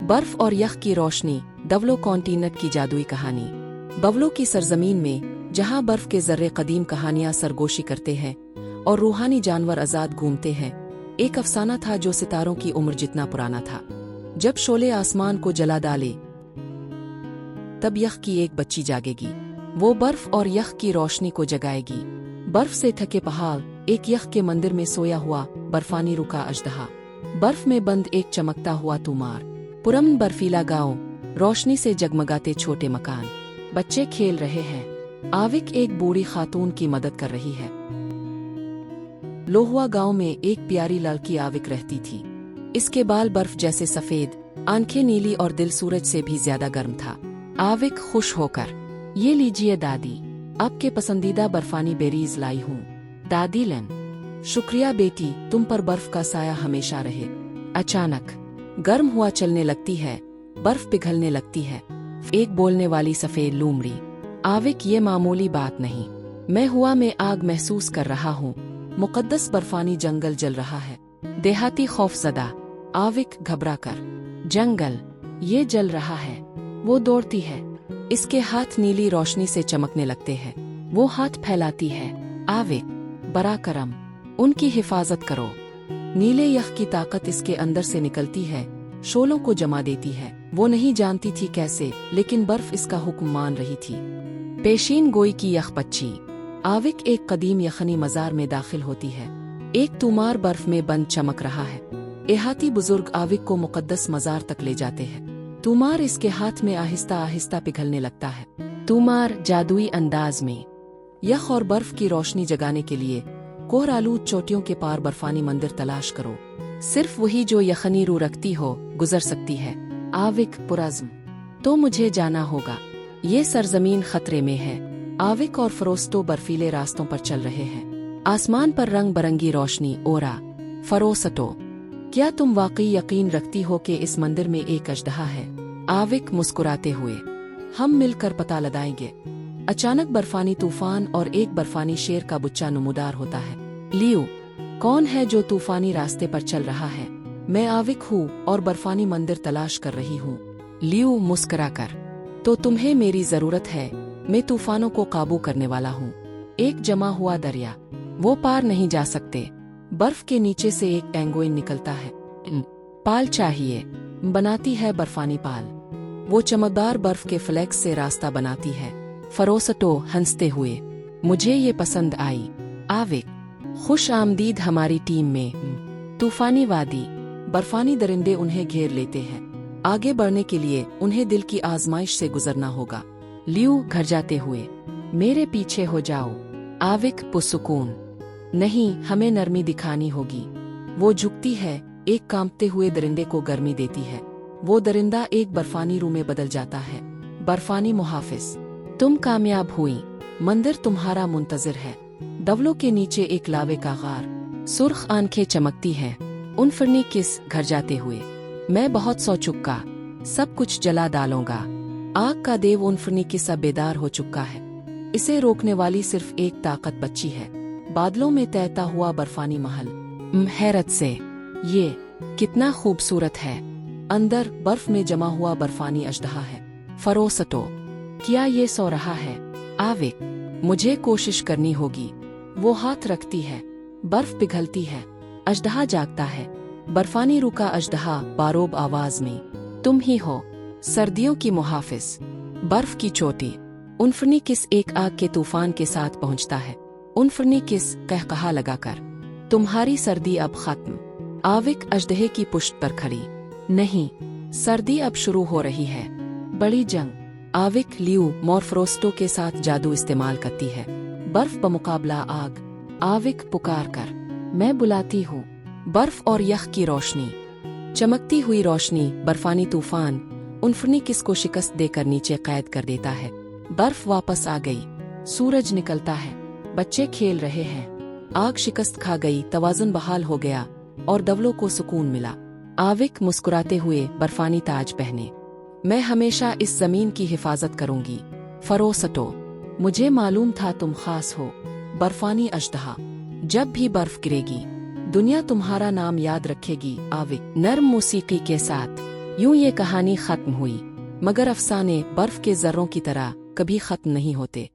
बर्फ और यख की रोशनी, दवलो कॉन्टिनेंट की जादुई कहानी। बवलों की सरजमीन में जहां बर्फ के जर्रे कदीम कहानियां सरगोशी करते हैं और रूहानी जानवर आजाद घूमते हैं, एक अफसाना था जो सितारों की उम्र जितना पुराना था। जब शोले आसमान को जला डाले तब यख की एक बच्ची जागेगी। वो बर्फ और यख की रोशनी को जगाएगी। बर्फ से थके पहाड़, एक यख के मंदिर में सोया हुआ बर्फानी रुका अजदहा, बर्फ में बंद एक चमकता हुआ तूमार, पुरम बर्फीला गांव, रोशनी से जगमगाते छोटे मकान, बच्चे खेल रहे हैं। आविक एक बूढ़ी खातून की मदद कर रही है। लोहुआ गांव में एक प्यारी लड़की आविक रहती थी। इसके बाल बर्फ जैसे सफेद, आंखें नीली और दिल सूरज से भी ज्यादा गर्म था। आविक खुश होकर, ये लीजिए दादी, आपके पसंदीदा बर्फानी बेरीज लाई हूँ। दादी लन, शुक्रिया बेटी, तुम पर बर्फ का साया हमेशा रहे। अचानक गर्म हुआ चलने लगती है, बर्फ पिघलने लगती है। एक बोलने वाली सफेद लूमड़ी, आविक ये मामूली बात नहीं, मैं हुआ में आग महसूस कर रहा हूँ। मुकद्दस बर्फानी जंगल जल रहा है। देहाती खौफजदा, आविक घबरा कर, जंगल ये जल रहा है। वो दौड़ती है, इसके हाथ नीली रोशनी से चमकने लगते हैं। वो हाथ फैलाती है, आविक बरा करम, उनकी हिफाजत करो। नीले यख की ताकत इसके अंदर से निकलती है, शोलों को जमा देती है। वो नहीं जानती थी कैसे, लेकिन बर्फ इसका हुक्म मान रही थी। पेशीन गोई की यख पच्ची, आविक एक कदीम यखनी मजार में दाखिल होती है। एक तूमार बर्फ में बंद चमक रहा है। एहाती बुजुर्ग आविक को मुकद्दस मजार तक ले जाते हैं। तूमार इसके हाथ में आहिस्ता आहिस्ता पिघलने लगता है। तूमार जादुई अंदाज में यख और बर्फ की रोशनी जगाने के लिए कोहरालूद चोटियों के पार बर्फानी मंदिर तलाश करो। सिर्फ वही जो यखनी रूह रखती हो गुजर सकती है। आविक पुरज़्म, तो मुझे जाना होगा। ये सरजमीन खतरे में है। आविक और फरोस्तो बर्फीले रास्तों पर चल रहे हैं। आसमान पर रंग बरंगी रोशनी। ओरा फरोसटो, क्या तुम वाकई यकीन रखती हो कि इस मंदिर में एक अजदहा है? आविक मुस्कुराते हुए, हम मिलकर पता लगाएंगे। अचानक बर्फानी तूफान और एक बर्फानी शेर का बच्चा नमूदार होता है। लियो, कौन है जो तूफानी रास्ते पर चल रहा है? मैं आविक हूँ और बर्फानी मंदिर तलाश कर रही हूँ। लियो मुस्कुराकर, तो तुम्हें मेरी जरूरत है। मैं तूफानों को काबू करने वाला हूँ। एक जमा हुआ दरिया, वो पार नहीं जा सकते। बर्फ के नीचे से एक पेंगुइन निकलता है। पाल चाहिए, बनाती है बर्फानी पाल। वो चमकदार बर्फ के फ्लैक्स से रास्ता बनाती है। फरोसटो हंसते हुए, मुझे ये पसंद आई। आविक, खुश आमदीद हमारी टीम में। तूफानी वादी, बर्फानी दरिंदे उन्हें घेर लेते हैं। आगे बढ़ने के लिए उन्हें दिल की आजमाइश से गुजरना होगा। लियो घर जाते हुए, मेरे पीछे हो जाओ। आविक पुरसुकून, नहीं, हमें नरमी दिखानी होगी। वो झुकती है, एक कांपते हुए दरिंदे को गर्मी देती है। वो दरिंदा एक बर्फानी रूह में बदल जाता है। बर्फानी मुहाफिज, तुम कामयाब हुई। मंदिर तुम्हारा मुंतजिर है। दवलों के नीचे एक लावे का गार, सुर्ख आंखें चमकती हैं। उन फरनी किस घर जाते हुए, मैं बहुत सो चुका, सब कुछ जला डालूंगा। आग का देव उन फरनी किस अब बेदार हो चुका है। इसे रोकने वाली सिर्फ एक ताकत बची है, बादलों में तैरता हुआ बर्फानी महल। हैरत से, ये कितना खूबसूरत है। अंदर बर्फ में जमा हुआ बर्फानी अजदहा है। फरोसटो, क्या ये सो रहा है? आविक, मुझे कोशिश करनी होगी। वो हाथ रखती है, बर्फ पिघलती है, अजदहा जागता है। बर्फानी रुका अजदहा बारोब आवाज में, तुम ही हो, सर्दियों की मुहाफिज। बर्फ की चोटी, उनफनी किस एक आग के तूफान के साथ पहुंचता है। उनफनी किस कहकहा लगाकर, तुम्हारी सर्दी अब खत्म। आविक अजदहे की पुष्ट पर खड़ी, नहीं, सर्दी अब शुरू हो रही है। बड़ी जंग। आविक लियो मॉरफ्रोस्टो के साथ जादू इस्तेमाल करती है। बर्फ बमुकाबला आग। आविक पुकार कर, मैं बुलाती हूँ। बर्फ और यख की रोशनी, चमकती हुई रोशनी। बर्फानी तूफान उनफनी किस को शिकस्त देकर नीचे कैद कर देता है। बर्फ वापस आ गई, सूरज निकलता है, बच्चे खेल रहे हैं। आग शिकस्त खा गई, तवाज़ुन बहाल हो गया और दवलों को सुकून मिला। आविक मुस्कुराते हुए बर्फानी ताज पहने, मैं हमेशा इस जमीन की हिफाजत करूंगी। फरोसटो, मुझे मालूम था तुम खास हो। बर्फानी अजदहा, जब भी बर्फ गिरेगी दुनिया तुम्हारा नाम याद रखेगी। आविक नर्म मौसीकी के साथ, यूं ये कहानी खत्म हुई, मगर अफसाने बर्फ के जर्रों की तरह कभी खत्म नहीं होते।